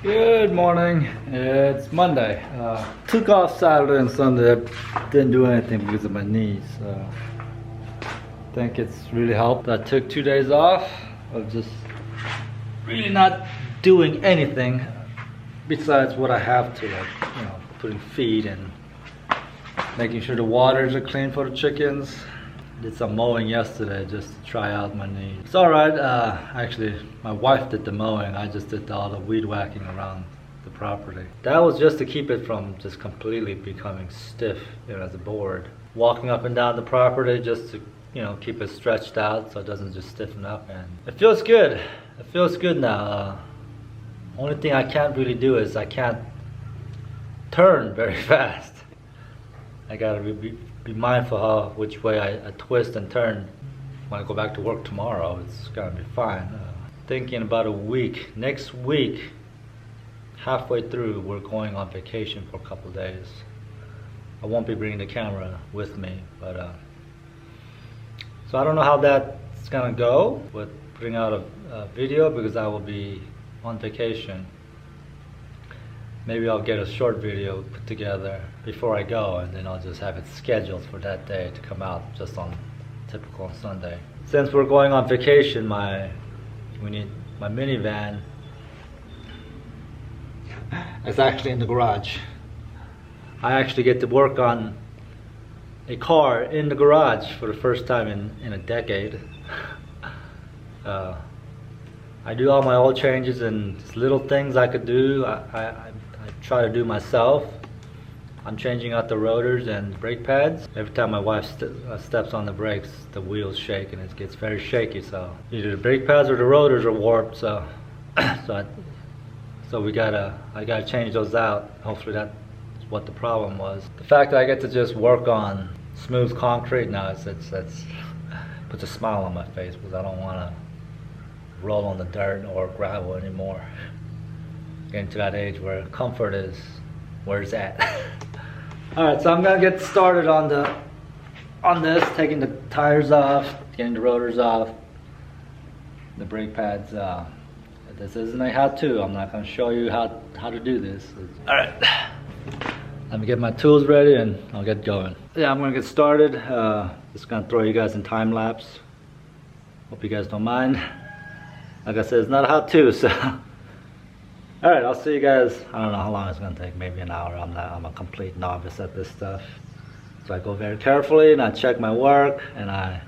Good morning. It's Monday. Took off Saturday and Sunday. Didn't do anything because of my knees. I think it's really helped. I took 2 days off of just really not doing anything besides what I have to, like, putting feed and making sure the waters are clean for the chickens. Did some mowing yesterday just to try out my knee. It's alright. Actually, my wife did the mowing. I just did all the weed whacking around the property. That was just to keep it from just completely becoming stiff, as a board. Walking up and down the property just to, keep it stretched out so it doesn't just stiffen up. And it feels good. It feels good now. Only thing I can't really do is I can't turn very fast. I gotta be mindful which way I twist and turn when I go back to work tomorrow. It's gonna be fine. Thinking about a week. Next week, halfway through, we're going on vacation for a couple days. I won't be bringing the camera with me, but so I don't know how that's gonna go with putting out a video because I will be on vacation. Maybe I'll get a short video put together before I go, and then I'll just have it scheduled for that day to come out just on typical Sunday. Since we're going on vacation, we need my minivan. It's actually in the garage. I actually get to work on a car in the garage for the first time in a decade. I do all my oil changes and little things I could do. I try to do myself. I'm changing out the rotors and brake pads. Every time my wife steps on the brakes, the wheels shake and it gets very shaky. So either the brake pads or the rotors are warped. So I gotta change those out. Hopefully that's what the problem was. The fact that I get to just work on smooth concrete now, it puts a smile on my face because I don't want to roll on the dirt or gravel anymore. Getting to that age where comfort is where it's at. Alright, so I'm gonna get started on this, taking the tires off, getting the rotors off, the brake pads. This isn't a how-to. I'm not gonna show you how to do this. Alright, let me get my tools ready and I'll get going. Yeah, I'm gonna get started. Just gonna throw you guys in time lapse. Hope you guys don't mind. Like I said, it's not a how-to, so. Alright, I'll see you guys. I don't know how long it's gonna take, maybe an hour. I'm a complete novice at this stuff. So I go very carefully and I check my work and I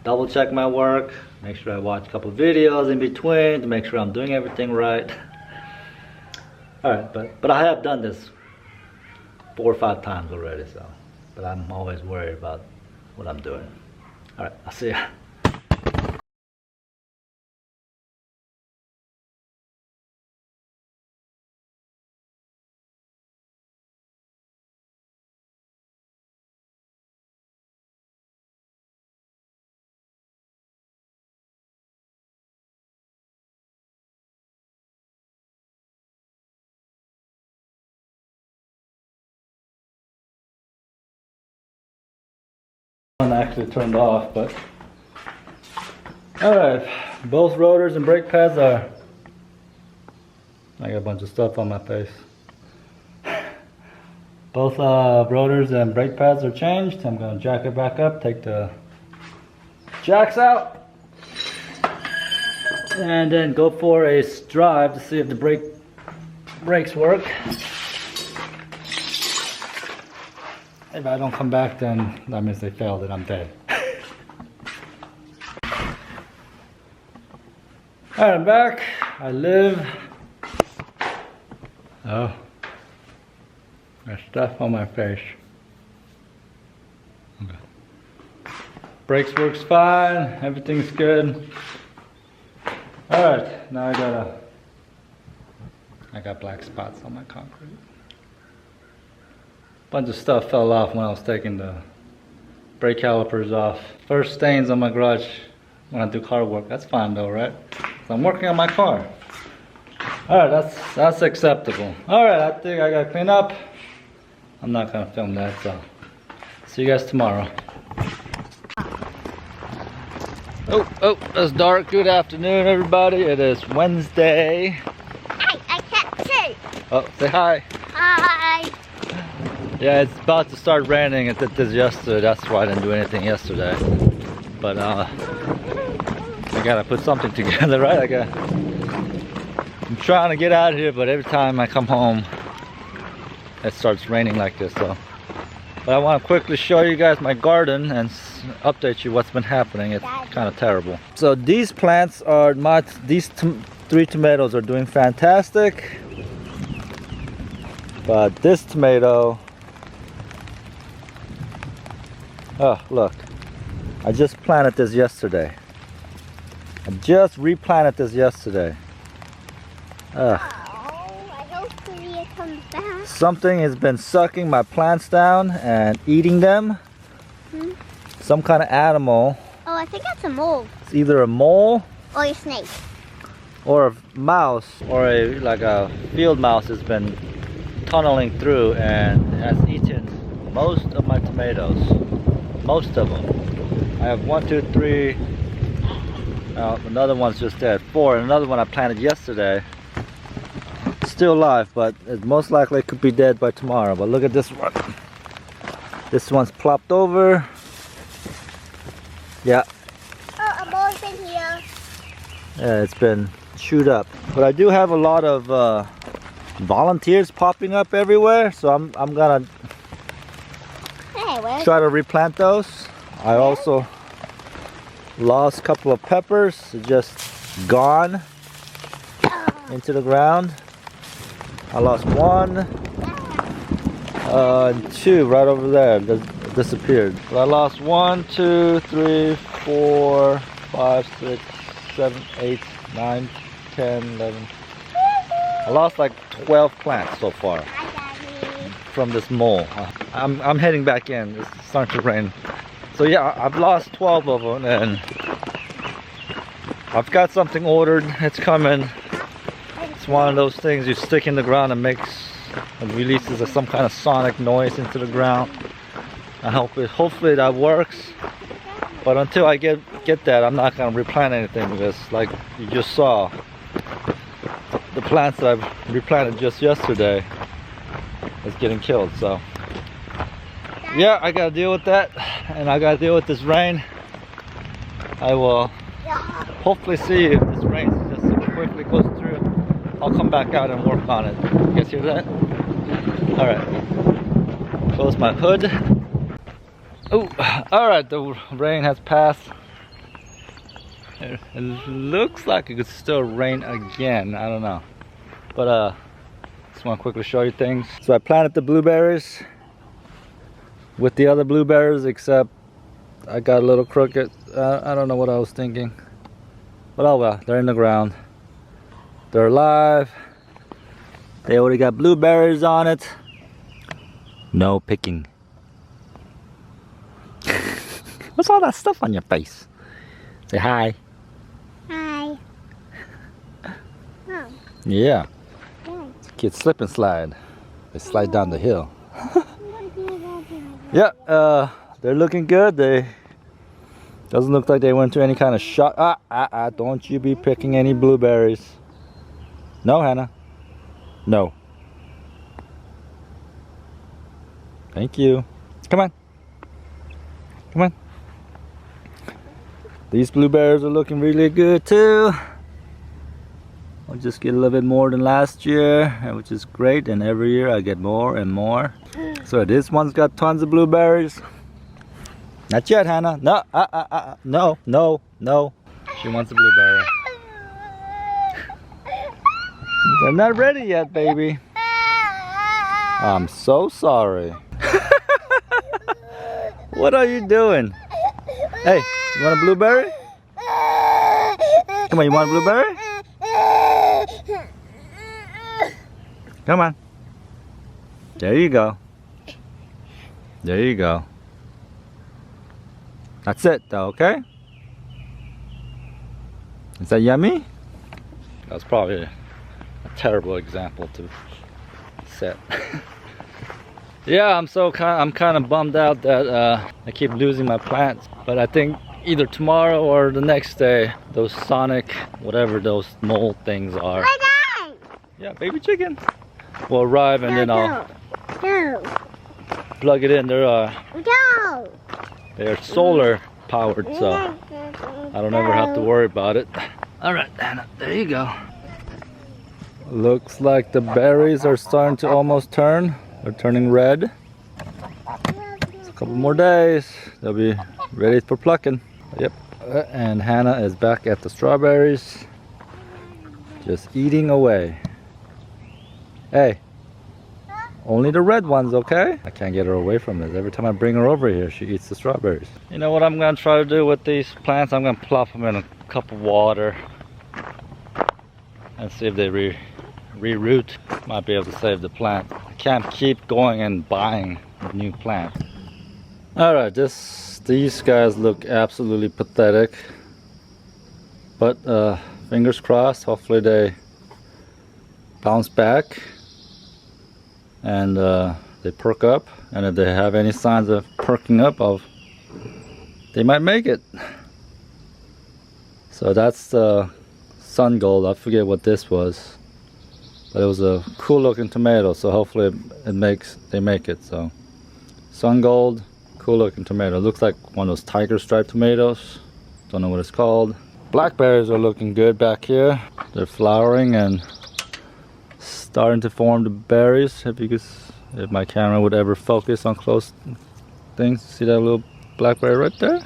double check my work. Make sure I watch a couple videos in between to make sure I'm doing everything right. Alright, but I have done this 4 or 5 times already, so. But I'm always worried about what I'm doing. Alright, I'll see ya. One actually turned off, but alright, both rotors and brake pads are, I got a bunch of stuff on my face. Both rotors and brake pads are changed. I'm going to jack it back up, take the jacks out, and then go for a drive to see if the brakes work. If I don't come back, then that means they failed and I'm dead. Alright, I'm back. I live. Oh, there's stuff on my face. Okay. Brakes works fine. Everything's good. Alright, now I got black spots on my concrete. Bunch of stuff fell off when I was taking the brake calipers off. First stains on my garage when I do car work. That's fine though, right? So I'm working on my car. Alright, that's acceptable. Alright, I think I gotta clean up. I'm not gonna film that, so see you guys tomorrow. Oh, that's dark. Good afternoon, everybody. It is Wednesday. Hey, I can't Oh, say hi. Hi. Yeah, it's about to start raining. It did this yesterday. That's why I didn't do anything yesterday. But I gotta put something together, right? I'm trying to get out of here, but every time I come home, it starts raining like this. So, but I want to quickly show you guys my garden and update you what's been happening. It's kind of terrible. So these plants are these 3 tomatoes are doing fantastic. But this tomato, oh look, I just planted this yesterday. I just replanted this yesterday. Oh, I hope it comes back. Something has been sucking my plants down and eating them. Hmm? Some kind of animal. Oh, I think that's a mole. It's either a mole Or a snake. or a mouse, or like a field mouse has been tunneling through and has eaten most of my tomatoes. Most of them. I have 1, 2, 3. Another one's just dead. 4. And another one I planted yesterday. Still alive, but it most likely could be dead by tomorrow. But look at this one. This one's plopped over. Yeah. Oh, a mole's in here. Yeah, it's been chewed up. But I do have a lot of volunteers popping up everywhere, so I'm gonna try to replant those. I also lost a couple of peppers, just gone into the ground. I lost 1 and 2 right over there that disappeared. But I lost 1, 2, 3, 4, 5, 6, 7, 8, 9, 10, 11. I lost like 12 plants so far from this mole. I'm heading back in. It's starting to rain. So yeah, I've lost 12 of them, and I've got something ordered. It's coming. It's one of those things you stick in the ground and releases some kind of sonic noise into the ground. Hopefully that works. But until I get that, I'm not gonna replant anything, because like you just saw, the plants that I've replanted just yesterday is getting killed. So yeah, I gotta deal with that, and I gotta deal with this rain. I will hopefully see if this rain just quickly goes through. I'll come back out and work on it. You guys hear that? Alright. Close my hood. Oh, alright, the rain has passed. It looks like it could still rain again. I don't know. But just want to quickly show you things. So I planted the blueberries with the other blueberries, except I got a little crooked. I don't know what I was thinking. But oh well, they're in the ground. They're alive. They already got blueberries on it. No picking. What's all that stuff on your face? Say hi. Hi. Oh. Yeah. Right. Kids slip and slide. They slide down the hill. Yeah, they're looking good. They doesn't look like they went through any kind of shot. Don't you be picking any blueberries. No, Hannah. No. Thank you. Come on. Come on. These blueberries are looking really good too. I'll just get a little bit more than last year, which is great, and every year I get more and more. So this one's got tons of blueberries. Not yet, Hannah. No, no, no, no. She wants a blueberry. They're not ready yet, baby. I'm so sorry. What are you doing? Hey, you want a blueberry? Come on, you want a blueberry? Come on. There you go. There you go. That's it though, okay? Is that yummy? That's probably a terrible example to set. Yeah, I'm kind of bummed out that I keep losing my plants, but I think either tomorrow or the next day, those sonic, whatever those mole things are. My God! Yeah, baby chicken. will arrive, and then I'll Go. plug it in. Go. They're solar powered, so I don't ever have to worry about it. All right, Hannah, there you go. Looks like the berries are starting to almost turn. They're turning red. Just a couple more days, they'll be ready for plucking. Yep, and Hannah is back at the strawberries, just eating away. Hey, only the red ones, okay? I can't get her away from this. Every time I bring her over here, she eats the strawberries. You know what I'm gonna try to do with these plants? I'm gonna plop them in a cup of water and see if they reroot. Might be able to save the plant. I can't keep going and buying new plants. All right, these guys look absolutely pathetic, but fingers crossed. Hopefully they bounce back and they perk up, and if they have any signs of perking up, they might make it. So that's the sun gold. I forget what this was, but it was a cool looking tomato, so hopefully they make it. So sun gold, cool looking tomato. It looks like one of those tiger stripe tomatoes. Don't know what it's called. Blackberries are looking good back here. They're flowering and starting to form the berries. If my camera would ever focus on close things. See that little blackberry right there?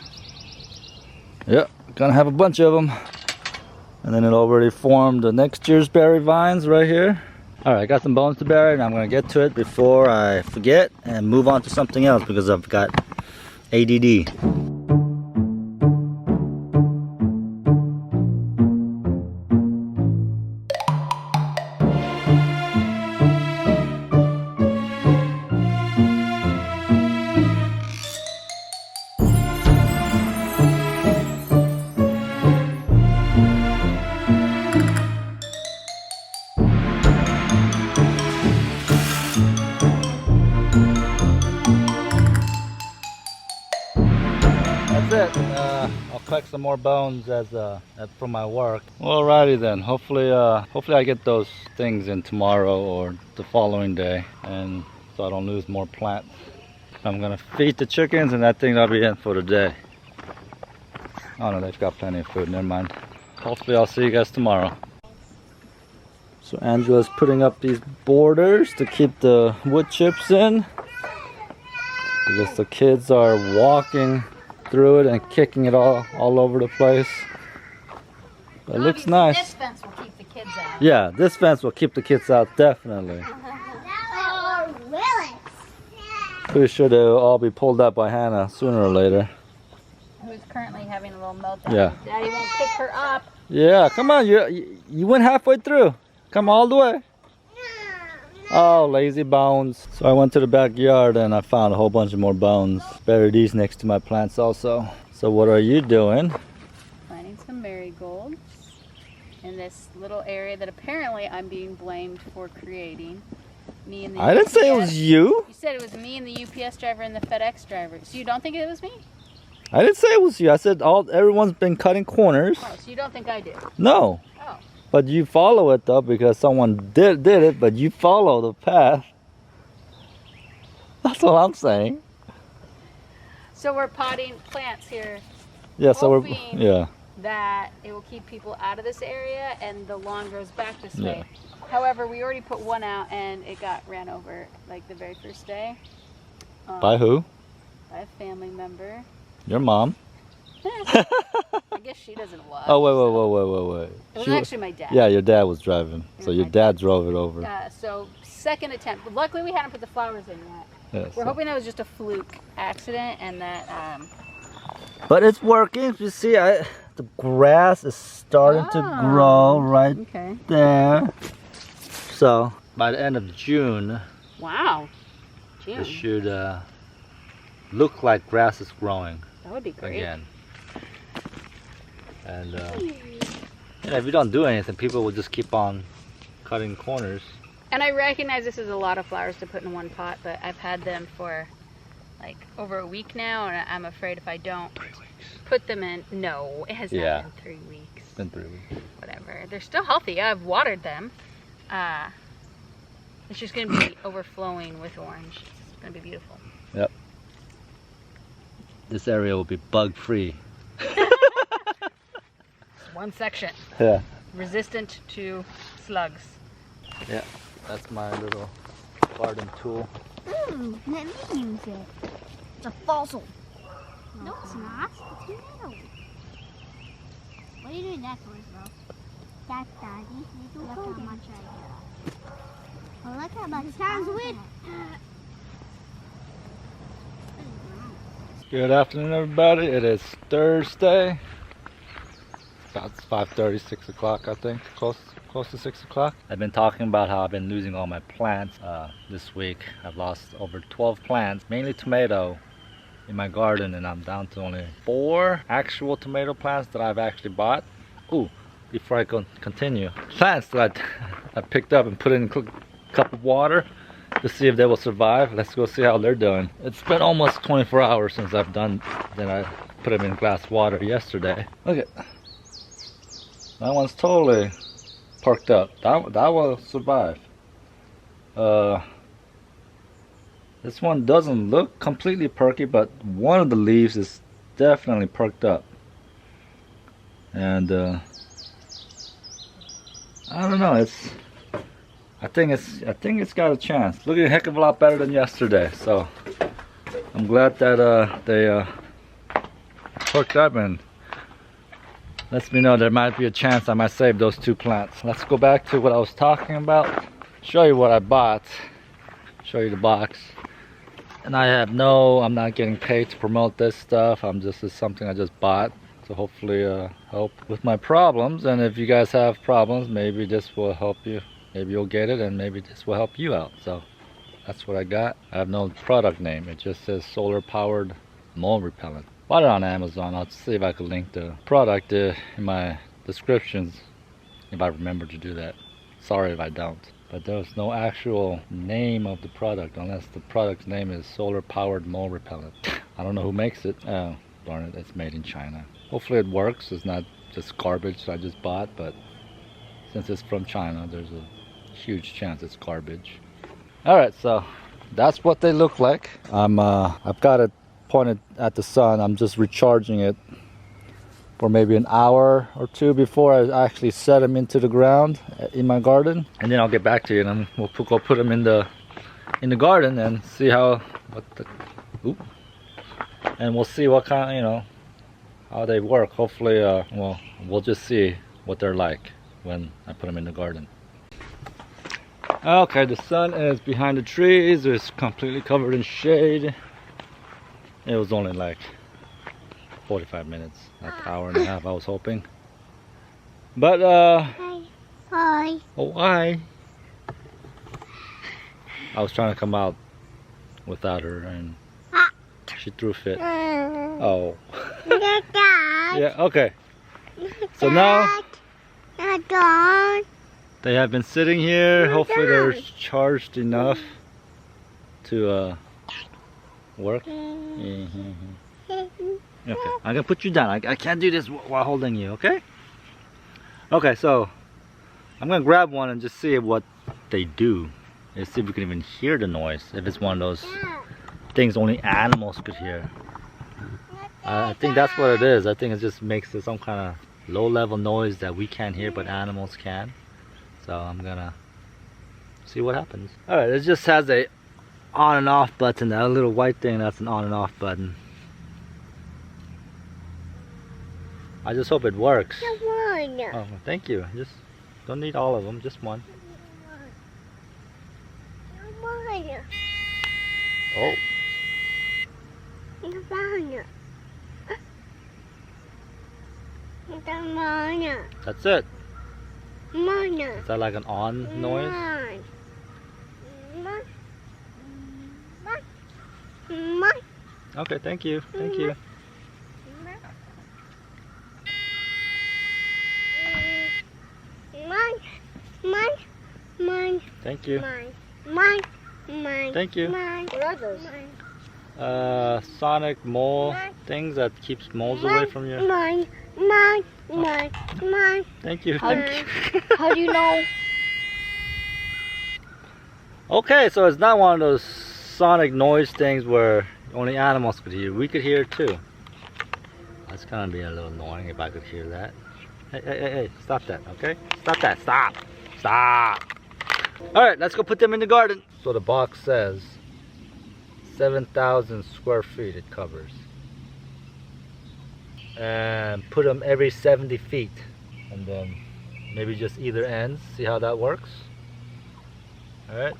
Yep, gonna have a bunch of them. And then it already formed the next year's berry vines right here. All right, I got some bones to bury, and I'm gonna get to it before I forget and move on to something else because I've got ADD. That's it. I'll collect some more bones as from my work. Alrighty then. Hopefully I get those things in tomorrow or the following day, and so I don't lose more plants. I'm gonna feed the chickens, and I think that'll be it for the day. Oh no, they've got plenty of food. Never mind. Hopefully I'll see you guys tomorrow. So Angela's putting up these borders to keep the wood chips in, because the kids are walking through it and kicking it all over the place. But it looks nice. This fence will keep the kids out. Yeah, this fence will keep the kids out, definitely. Oh, really? Pretty sure they'll all be pulled up by Hannah sooner or later. Who's currently having a little meltdown. Yeah. Daddy won't pick her up. Yeah, come on, you went halfway through. Come all the way. Oh, lazy bones. So I went to the backyard and I found a whole bunch of more bones. Buried these next to my plants also. So what are you doing? Planting some marigolds in this little area that apparently I'm being blamed for creating. Me and the I didn't say it was you. You said it was me and the UPS driver and the FedEx driver. So you don't think it was me? I didn't say it was you. I said everyone's been cutting corners. Oh, so you don't think I did? No. Oh. But you follow it though, because someone did it, but you follow the path. That's what I'm saying. So we're potting plants here. Yeah, so hoping yeah. that it will keep people out of this area and the lawn grows back this Yeah. way. However, we already put one out and it got ran over like the very first day. By who? By a family member. Your mom. I guess she doesn't watch. Oh, wait. It was She actually my dad. Yeah, your dad was driving. So was your my dad drove it over. So second attempt. Luckily we hadn't put the flowers in yet. Yeah, We're so- hoping that was just a fluke accident and that But it's working. You see, the grass is starting to grow right okay. there. So by the end of June, Wow. June. it should look like grass is growing That would be great. again. And yeah, if you don't do anything, people will just keep on cutting corners. And I recognize this is a lot of flowers to put in one pot, but I've had them for like over a week now, and I'm afraid if I don't 3 weeks. put them in, no, it has not Yeah. been 3 weeks. It's been 3 weeks. Whatever. They're still healthy. I've watered them. It's just going to be overflowing with orange. It's going to be beautiful. Yep. This area will be bug free. One section. Yeah. Resistant to slugs. Yeah. That's my little garden tool. Ooh, let me use it. It's a fossil. No, it's not. It's metal. What are you doing that for, bro? That's Daddy. Look how much I got. Oh, look how much sounds weird. Good afternoon, everybody. It is Thursday. About 5:30, 6 o'clock, I think. Close to 6 o'clock. I've been talking about how I've been losing all my plants this week. I've lost over 12 plants, mainly tomato, in my garden, and I'm down to only 4 actual tomato plants that I've actually bought. Ooh, before I continue, plants that I picked up and put in a cup of water to see if they will survive. Let's go see how they're doing. It's been almost 24 hours since I've done that. I put them in glass water yesterday. Look at that one's totally perked up. That will survive. This one doesn't look completely perky, but one of the leaves is definitely perked up. And I don't know. I think it's got a chance. Looking a heck of a lot better than yesterday. So I'm glad that they perked up, and lets me know there might be a chance I might save those 2 plants. Let's go back to what I was talking about. Show you what I bought. Show you the box. And I'm not getting paid to promote this stuff. It's something I just bought to hopefully help with my problems. And if you guys have problems, maybe this will help you. Maybe you'll get it, and maybe this will help you out. So that's what I got. I have no product name. It just says solar powered mold repellent. Bought it on Amazon. I'll see if I can link the product in my descriptions if I remember to do that. Sorry if I don't. But there's no actual name of the product unless the product's name is solar powered mold repellent. I don't know who makes it. Oh, darn it, it's made in China. Hopefully it works. It's not just garbage I just bought, but since it's from China, there's a huge chance it's garbage. Alright, so that's what they look like. I've got it pointed at the sun. I'm just recharging it for maybe an hour or 2 before I actually set them into the ground in my garden, and then I'll get back to you, and then we'll go put them in the garden and see and we'll see what kind of, how they work. Hopefully well, we'll just see what they're like when I put them in the garden. Okay, the sun is behind the trees. It's completely covered in shade. It was only like 45 minutes, like an hour and a half I was hoping. But Hi. oh hi. I was trying to come out without her, and she threw a fit. Oh. Yeah, okay. So now they have been sitting here. Hopefully they're charged enough to work. Okay, I'm gonna put you down. I can't do this while holding you, okay? Okay, so I'm gonna grab one and just see what they do. Let's see if we can even hear the noise. If it's one of those things only animals could hear. I think that's what it is. I think it just makes some kind of low-level noise that we can't hear, but animals can. So I'm gonna see what happens. Alright, it just has a on and off button. That little white thing, that's an on and off button. I just hope it works. Oh, thank you. Just don't need all of them, just one. Oh. That's it. Is that like an on noise? Okay, thank you. Thank you. Thank you. Thank you. What are those? Sonic mole things that keeps moles away from you. Thank you. How do you know? Okay, so it's not one of those sonic noise things where only animals could hear. We could hear it too. That's gonna be a little annoying if I could hear that. Hey, hey, hey, hey, stop that, okay? Stop that, stop, stop. All right, let's go put them in the garden. So the box says 7,000 square feet it covers. And put them every 70 feet. And then maybe just either ends, see how that works. All right.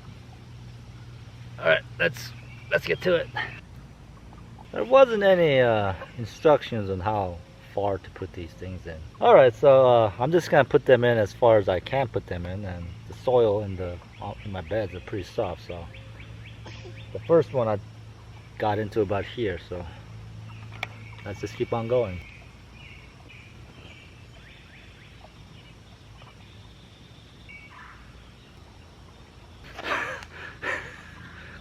All right, let's get to it. There wasn't any instructions on how far to put these things in. All right, so I'm just gonna put them in as far as I can put them in, and the soil in my beds are pretty soft. So the first one I got into about here, so let's just keep on going.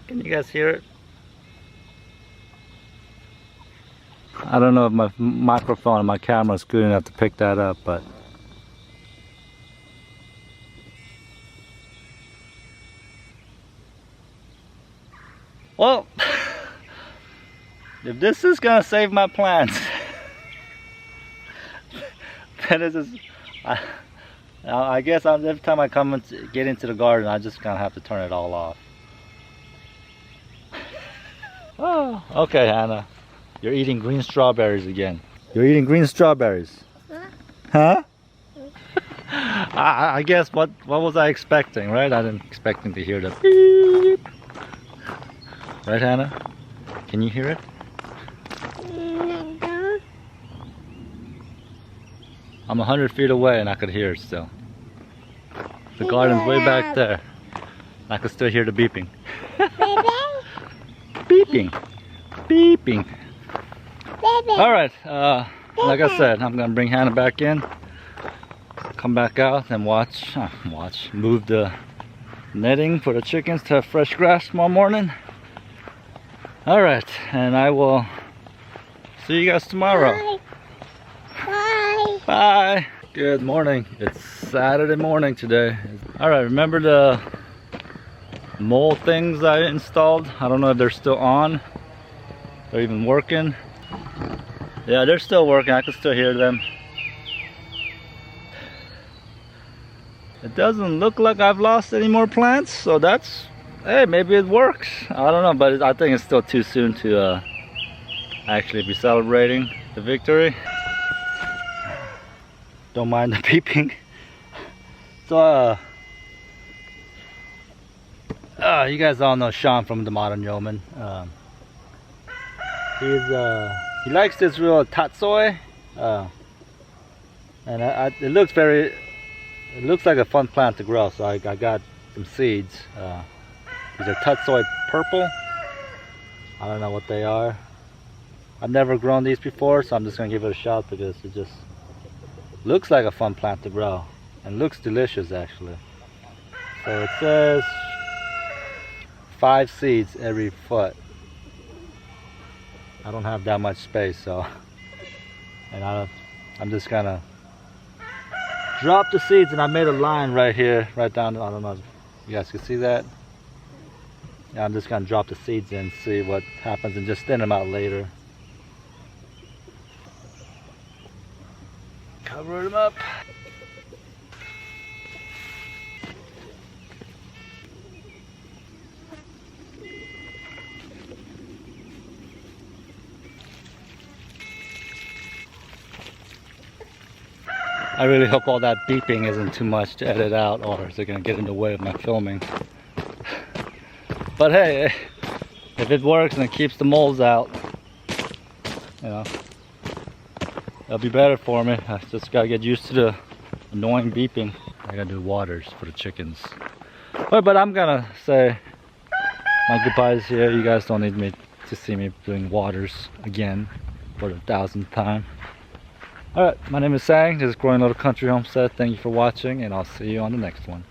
Can you guys hear it? I don't know if my microphone and my camera is good enough to pick that up, but well, if this is gonna save my plants, then this is, I guess every time I come and get into the garden, I just gonna have to turn it all off. Oh, okay, Hannah. You're eating green strawberries again. You're eating green strawberries. Huh? I guess what was I expecting, right? I didn't expecting to hear the beep. Right, Hannah? Can you hear it? I'm 100 feet away and I could hear it still. The garden's way back there. I could still hear the beeping. Beeping. Beeping. Alright, like I said, I'm gonna bring Hannah back in, come back out and move the netting for the chickens to have fresh grass tomorrow morning. Alright, and I will see you guys tomorrow. Bye. Bye. Good morning. It's Saturday morning today. Alright, remember the mole things I installed? I don't know if they're still on. They're even working. Yeah, they're still working. I can still hear them. It doesn't look like I've lost any more plants, so that's, hey, maybe it works. I don't know, but I think it's still too soon to actually be celebrating the victory. Don't mind the beeping. So, you guys all know Sean from the Modern Yeoman. He likes this real tatsoi, and it looks like a fun plant to grow. So I got some seeds. These are tatsoi purple. I don't know what they are. I've never grown these before, so I'm just gonna give it a shot because it just looks like a fun plant to grow and looks delicious actually. So it says 5 seeds every foot. I don't have that much space, so, and I'm just gonna drop the seeds, and I made a line right here, right down. I don't know if you guys can see that. Yeah, I'm just gonna drop the seeds in, see what happens, and just thin them out later. Cover them up. I really hope all that beeping isn't too much to edit out, or is it going to get in the way of my filming. But hey, if it works and it keeps the moles out, you know, that'll be better for me. I just got to get used to the annoying beeping. I got to do waters for the chickens. Alright, but I'm going to say my goodbyes here. You guys don't need me to see me doing waters again for the 1000th time. Alright, my name is Sang. This is Growing Little Country Homestead. Thank you for watching, and I'll see you on the next one.